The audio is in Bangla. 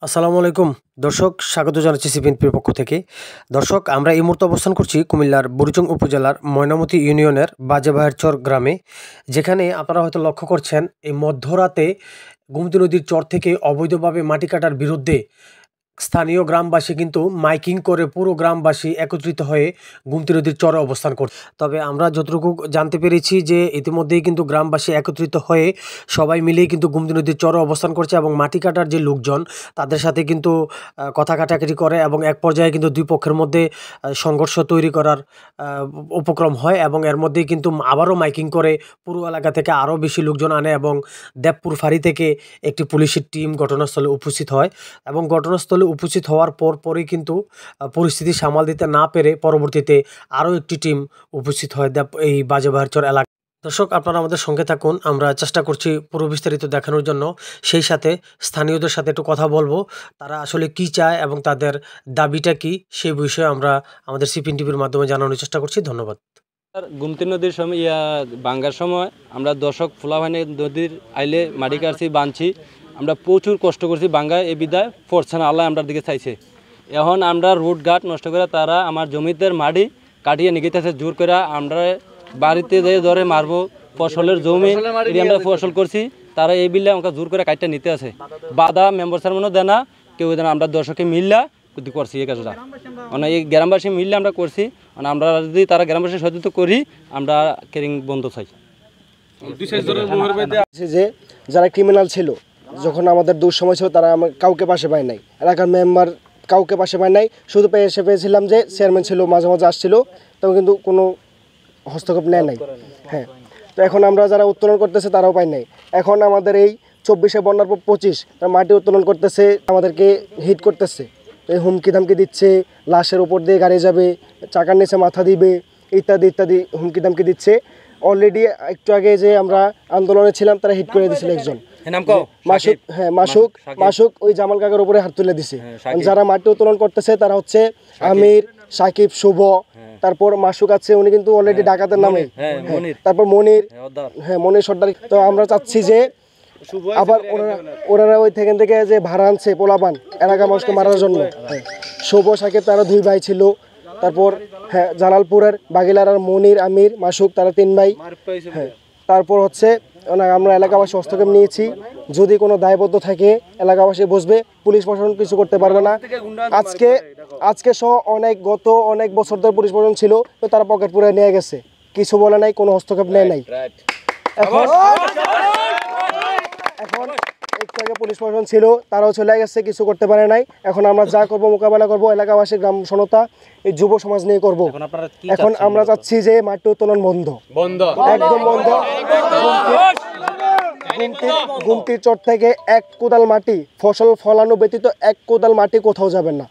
আসসালামু আলাইকুম দর্শক, স্বাগত জানাচ্ছি সিপিএনপির পক্ষ থেকে। দর্শক, আমরা এই মুহূর্তে অবস্থান করছি কুমিল্লার বুড়িচং উপজেলার ময়নামতি ইউনিয়নের বাজেবাহারচর গ্রামে, যেখানে আপনারা হয়তো লক্ষ্য করছেন এই মধ্যরাতে গোমতী নদীর চর থেকে অবৈধভাবে মাটি কাটার বিরুদ্ধে স্থানীয় গ্রামবাসী কিন্তু মাইকিং করে পুরো গ্রামবাসী একত্রিত হয়ে গোমতী নদীর চরে অবস্থান করছে। তবে আমরা যতটুকু জানতে পেরেছি যে ইতিমধ্যেই কিন্তু গ্রামবাসী একত্রিত হয়ে সবাই মিলেই কিন্তু গোমতী নদীর চরে অবস্থান করছে এবং মাটি কাটার যে লোকজন তাদের সাথে কিন্তু কথা কাটাকাটি করে এবং এক পর্যায়ে কিন্তু দুই পক্ষের মধ্যে সংঘর্ষ তৈরি করার উপক্রম হয় এবং এর মধ্যেই কিন্তু আবারও মাইকিং করে পুরো এলাকা থেকে আরও বেশি লোকজন আনে এবং দেবপুর ফাঁড়ি থেকে একটি পুলিশের টিম ঘটনাস্থলে উপস্থিত হয় এবং ঘটনাস্থলে উপস্থিত হওয়ার পরই কিন্তু পরিস্থিতি সামাল দিতে না পেরে পরবর্তীতে আরও একটি টিম উপস্থিত হয় এই বাজেবাহারচর এলাকা। দর্শক, আপনারা আমাদের সঙ্গে থাকুন, আমরা চেষ্টা করছি পুরো বিস্তারিত দেখানোর জন্য। সেই সাথে স্থানীয়দের সাথে একটু কথা বলবো, তারা আসলে কি চায় এবং তাদের দাবিটা কি সেই বিষয়ে আমরা আমাদের সিপিএন টিভির মাধ্যমে জানানোর চেষ্টা করছি। ধন্যবাদ। গোমতী নদীর সময় বাঙ্গার সময় আমরা দর্শক ফুলাভাইনে নদীর আইলে মাটি কাটছি, বাঁধছি, আমরা প্রচুর কষ্ট করছি। বাঙ্গায় এই বিদায় পড়ছে না, আল্লাহ আমরা দিকে চাইছে। এখন আমরা রুট ঘাট নষ্ট করে তারা আমার জমিদের মাটি কাটিয়ে নিগেতেছে জোর করে। আমরা বাড়িতে যেয়ে ধরে মারবো, ফসলের জমি আমরা ফসল করছি, তারা এই বিলে আমাকে জোর করে কাটটা নিতে আছে। বাধা মেম্বার সারমনও দেয় না, কেউ দেয় না। আমরা দর্শকে মিললা করছি এই কাজটা, মানে এই গ্রামবাসী মিললে আমরা করছি। মানে আমরা যদি তারা গ্রামবাসী সচেতন করি, আমরা কেরিং বন্ধ চাই। যে যারা ক্রিমিনাল ছিল, যখন আমাদের দুঃসময় ছিল, তারা কাউকে পাশে পায় নাই, এলাকার মেম্বার কাউকে পাশে পায় নাই। শুধু পেয়েছিলাম যে চেয়ারম্যান ছিল, মাঝে মাঝে আসছিল, তবে কিন্তু কোনো হস্তক্ষেপ নেয় নাই। হ্যাঁ, তো এখন আমরা যারা উত্তোলন করতেছে তারাও পাই নাই। এখন আমাদের এই 24-এ বন্যার পর 25 মাটি উত্তোলন করতেছে, আমাদেরকে হিট করতেছে, হুমকি ধামকি দিচ্ছে, লাশের উপর দিয়ে গাড়ি যাবে, চাকার নিচে মাথা দিবে, ইত্যাদি ইত্যাদি হুমকি ধামকি দিচ্ছে। অলরেডি একটু আগে যে আমরা আন্দোলনে ছিলাম, তারা হিট করে দিয়েছিল একজন মাসুক। হ্যাঁ, মাসুক ওই জামাল কাকার উপরে হাত তুলে দিছে। যারা মাটি উত্তোলন করতেছে তারা হচ্ছে আমির, সাকিব, শুভ, তারপর মাসুক আছে, উনি কিন্তু অলরেডি ডাকাতের নামে, তারপর মনির, হ্যাঁ মনির সর্দার। তো আমরা চাচ্ছি যে আবার ওনারা ওই থেকে যে ভাড়া আনছে পোলাপান এলাকা মানুষকে মারার জন্য, শুভ, সাকিব, তারা 2 ভাই ছিল। তারপর হ্যাঁ, জালালপুরের বাগিলার মনির, আমির, মাসুক, তারা 3 ভাই। হ্যাঁ, তারপর হচ্ছে আমরা এলাকাবাসী হস্তক্ষেপ নিয়েছি। যদি কোনো দায়বদ্ধ থাকে এলাকাবাসী বসবে, পুলিশ প্রশাসন কিছু করতে পারবে না। আজকে সহ গত অনেক বছর ধরে পুলিশ প্রশাসন ছিল, তো তারা পকেট পুরে নিয়ে গেছে, কিছু বলে নাই, কোনো হস্তক্ষেপ নেয় নাই। এখন একটু আগে পুলিশ প্রশাসন ছিল, তারাও চলে গেছে, কিছু করতে পারে নাই। এখন আমরা যা করবো, মোকাবেলা করবো, এলাকাবাসী, গ্রাম জনতা, এই যুব সমাজ নিয়ে করব। এখন আমরা চাচ্ছি যে মাটি উত্তোলন বন্ধ, একদম বন্ধ। গোমতীর চর থেকে 1 কোদাল মাটি ফসল ফলানো ব্যতীত 1 কোদাল মাটি কোথাও যাবে না।